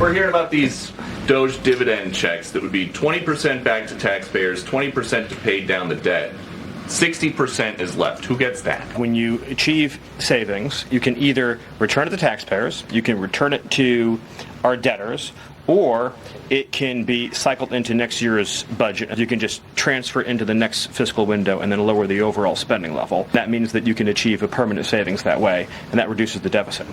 We're hearing about these DOGE dividend checks that would be 20% back to taxpayers, 20% to pay down the debt. 60% is left. Who gets that? When you achieve savings, you can either return it to taxpayers, you can return it to our debtors, or it can be cycled into next year's budget. You can just transfer it into the next fiscal window and then lower the overall spending level. That means that you can achieve a permanent savings that way, and that reduces the deficit.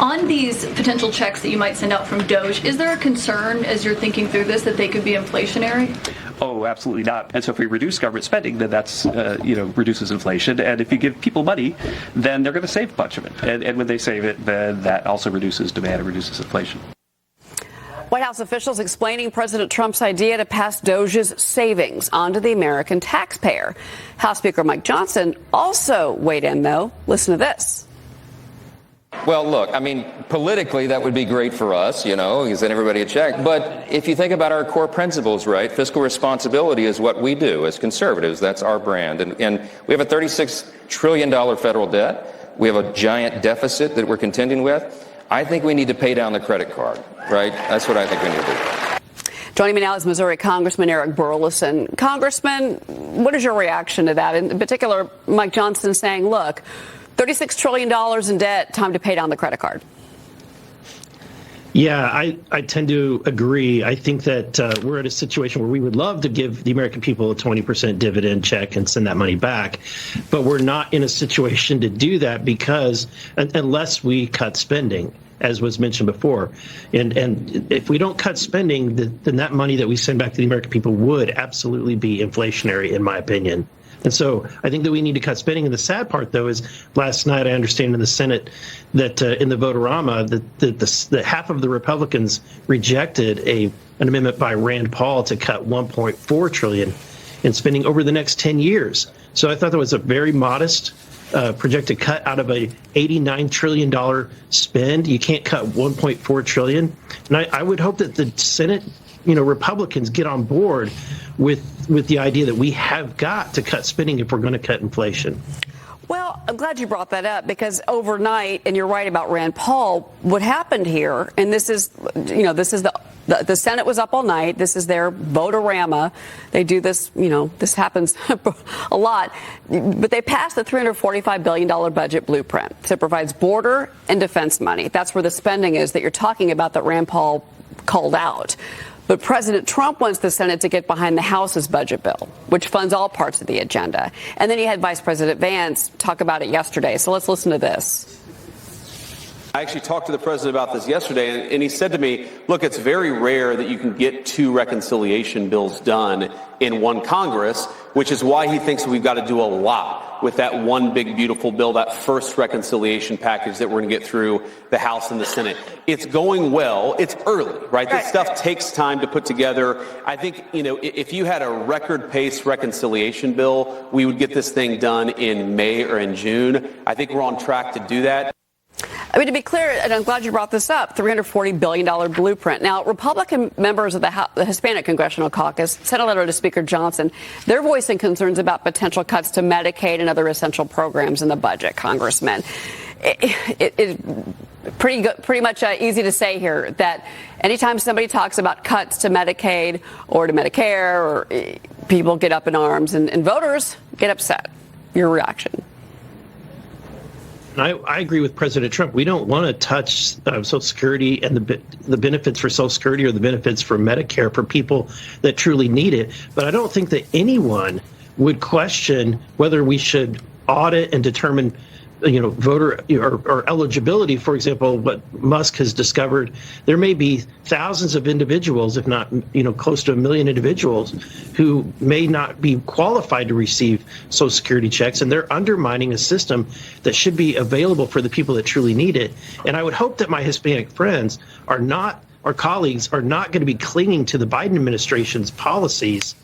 On these potential checks that you might send out from DOGE, is there a concern as you're thinking through this that they could be inflationary? Oh, absolutely not. And so if we reduce government spending, then that's, reduces inflation. And if you give people money, then they're going to save a bunch of it. And when they save it, then that also reduces demand and reduces inflation. White House officials explaining President Trump's idea to pass DOGE's savings onto the American taxpayer. House Speaker Mike Johnson also weighed in, though. Listen to this. Well, look, I mean, politically, that would be great for us, you send everybody a check. But if you think about our core principles, right, fiscal responsibility is what we do as conservatives. That's our brand. And we have a $36 trillion federal debt. We have a giant deficit that we're contending with. I think we need to pay down the credit card, right? That's what I think we need to do. Joining me now is Missouri Congressman Eric Burlison. Congressman, what is your reaction to that? In particular, Mike Johnson saying, look, $36 trillion in debt, time to pay down the credit card. Yeah, I tend to agree. I think that we're in a situation where we would love to give the American people a 20% dividend check and send that money back. But we're not in a situation to do that because unless we cut spending, as was mentioned before. And if we don't cut spending, then that money that we send back to the American people would absolutely be inflationary, in my opinion. And so I think that we need to cut spending. And the sad part, though, is last night I understand in the Senate that in the vote-a-rama that half of the Republicans rejected an amendment by Rand Paul to cut $1.4 trillion in spending over the next 10 years. So I thought that was a very modest projected cut out of a $89 trillion spend. You can't cut $1.4 trillion. And I would hope that the Senate, Republicans get on board with the idea that we have got to cut spending if we're going to cut inflation. Well, I'm glad you brought that up because overnight, and you're right about Rand Paul, what happened here, and this is the Senate was up all night. This is their vote-a-rama. They do this, this happens a lot. But they passed the $345 billion budget blueprint that provides border and defense money. That's where the spending is that you're talking about that Rand Paul called out. But President Trump wants the Senate to get behind the House's budget bill, which funds all parts of the agenda. And then he had Vice President Vance talk about it yesterday. So let's listen to this. I actually talked to the president about this yesterday, and he said to me, look, it's very rare that you can get two reconciliation bills done in one Congress, which is why he thinks we've got to do a lot with that one big, beautiful bill, that first reconciliation package that we're going to get through the House and the Senate. It's going well. It's early, right? This stuff takes time to put together. I think, if you had a record pace reconciliation bill, we would get this thing done in May or in June. I think we're on track to do that. I mean, to be clear, and I'm glad you brought this up, $340 billion blueprint. Now, Republican members of the Hispanic Congressional Caucus sent a letter to Speaker Johnson. They're voicing concerns about potential cuts to Medicaid and other essential programs in the budget, Congressman. It's pretty much easy to say here that anytime somebody talks about cuts to Medicaid or to Medicare, or people get up in arms and voters get upset. Your reaction? I agree with President Trump. We don't want to touch Social Security and the benefits for Social Security or the benefits for Medicare for people that truly need it. But I don't think that anyone would question whether we should audit and determine voter or eligibility. For example, what Musk has discovered, there may be thousands of individuals, if not, close to 1 million individuals who may not be qualified to receive Social Security checks, and they're undermining a system that should be available for the people that truly need it. And I would hope that my Hispanic friends our colleagues are not going to be clinging to the Biden administration's policies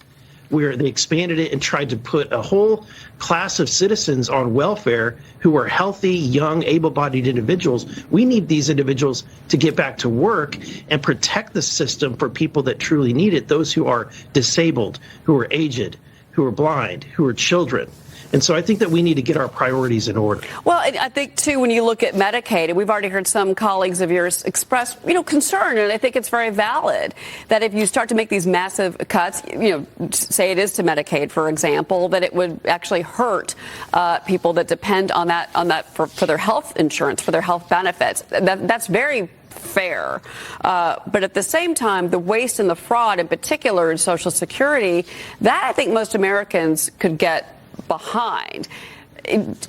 where they expanded it and tried to put a whole class of citizens on welfare who are healthy, young, able-bodied individuals. We need these individuals to get back to work and protect the system for people that truly need it, those who are disabled, who are aged, who are blind, who are children. And so I think that we need to get our priorities in order. Well, I think, too, when you look at Medicaid, and we've already heard some colleagues of yours express, concern, and I think it's very valid, that if you start to make these massive cuts, say it is to Medicaid, for example, that it would actually hurt people that depend on that for their health insurance, for their health benefits. That's very fair. But at the same time, the waste and the fraud, in particular in Social Security, that I think most Americans could get behind.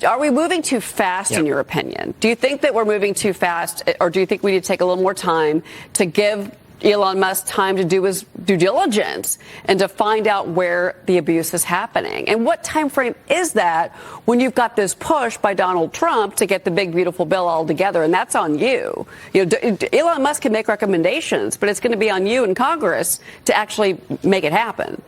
Are we moving too fast, in your opinion? Do you think that we're moving too fast, or do you think we need to take a little more time to give Elon Musk time to do his due diligence and to find out where the abuse is happening? And what time frame is that when you've got this push by Donald Trump to get the big, beautiful bill all together? And that's on you. Elon Musk can make recommendations, but it's going to be on you in Congress to actually make it happen.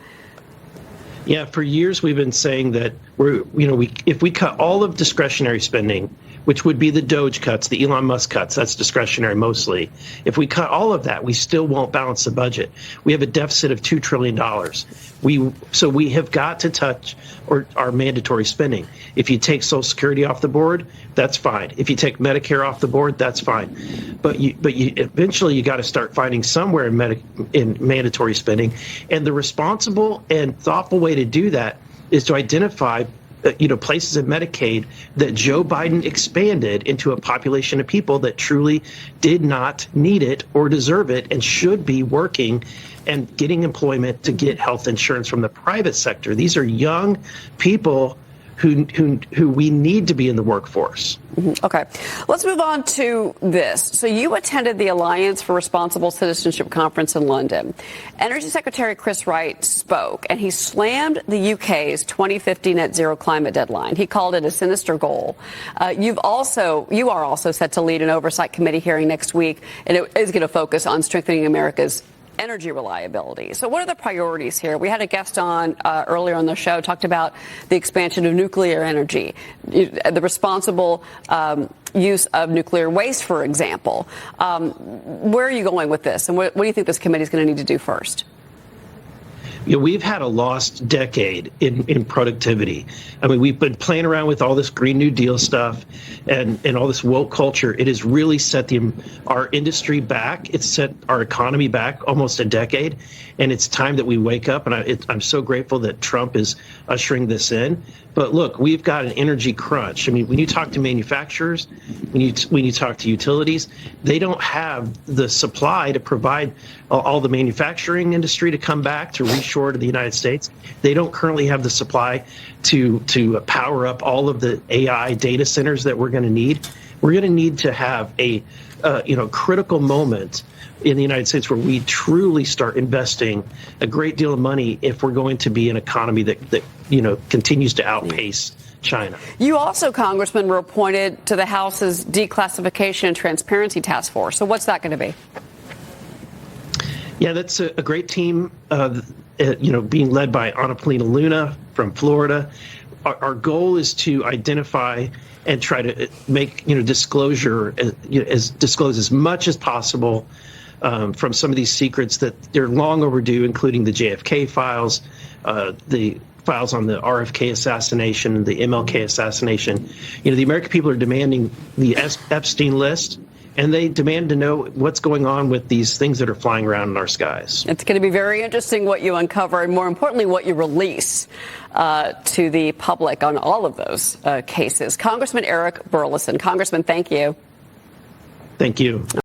Yeah, for years we've been saying that if we cut all of discretionary spending, which would be the DOGE cuts, the Elon Musk cuts, that's discretionary mostly. If we cut all of that, we still won't balance the budget. We have a deficit of $2 trillion. So we have got to touch our mandatory spending. If you take Social Security off the board, that's fine. If you take Medicare off the board, that's fine. But eventually you got to start finding somewhere in mandatory spending. And the responsible and thoughtful way to do that is to identify places in Medicaid that Joe Biden expanded into a population of people that truly did not need it or deserve it and should be working and getting employment to get health insurance from the private sector. These are young people who we need to be in the workforce. Okay. Let's move on to this. So you attended the Alliance for Responsible Citizenship conference in London. Energy Secretary Chris Wright spoke, and he slammed the UK's 2050 net zero climate deadline. He called it a sinister goal. You are also set to lead an oversight committee hearing next week, and it is going to focus on strengthening America's energy reliability. So what are the priorities here? We had a guest on earlier on the show, talked about the expansion of nuclear energy, the responsible use of nuclear waste, for example. Where are you going with this? And what do you think this committee is going to need to do first? We've had a lost decade in productivity. I mean, we've been playing around with all this Green New Deal stuff and all this woke culture. It has really set our industry back. It's set our economy back almost a decade. And it's time that we wake up. And I'm so grateful that Trump is ushering this in. But look, we've got an energy crunch. I mean, when you talk to manufacturers, when you talk to utilities, they don't have the supply to provide all the manufacturing industry to come back to reshore to the United States. They don't currently have the supply to power up all of the AI data centers that we're going to need. We're going to need to have a critical moment in the United States where we truly start investing a great deal of money if we're going to be an economy that continues to outpace China. You also, Congressman, were appointed to the House's Declassification and Transparency Task Force. So what's that going to be? Yeah, that's a great team, being led by Ana Paulina Luna from Florida. Our goal is to identify and try to make disclose as much as possible from some of these secrets that they're long overdue, including the JFK files, the files on the RFK assassination, the MLK assassination. The American people are demanding the Epstein list, and they demand to know what's going on with these things that are flying around in our skies. It's going to be very interesting what you uncover, and more importantly, what you release to the public on all of those cases. Congressman Eric Burlison. Congressman, thank you. Thank you.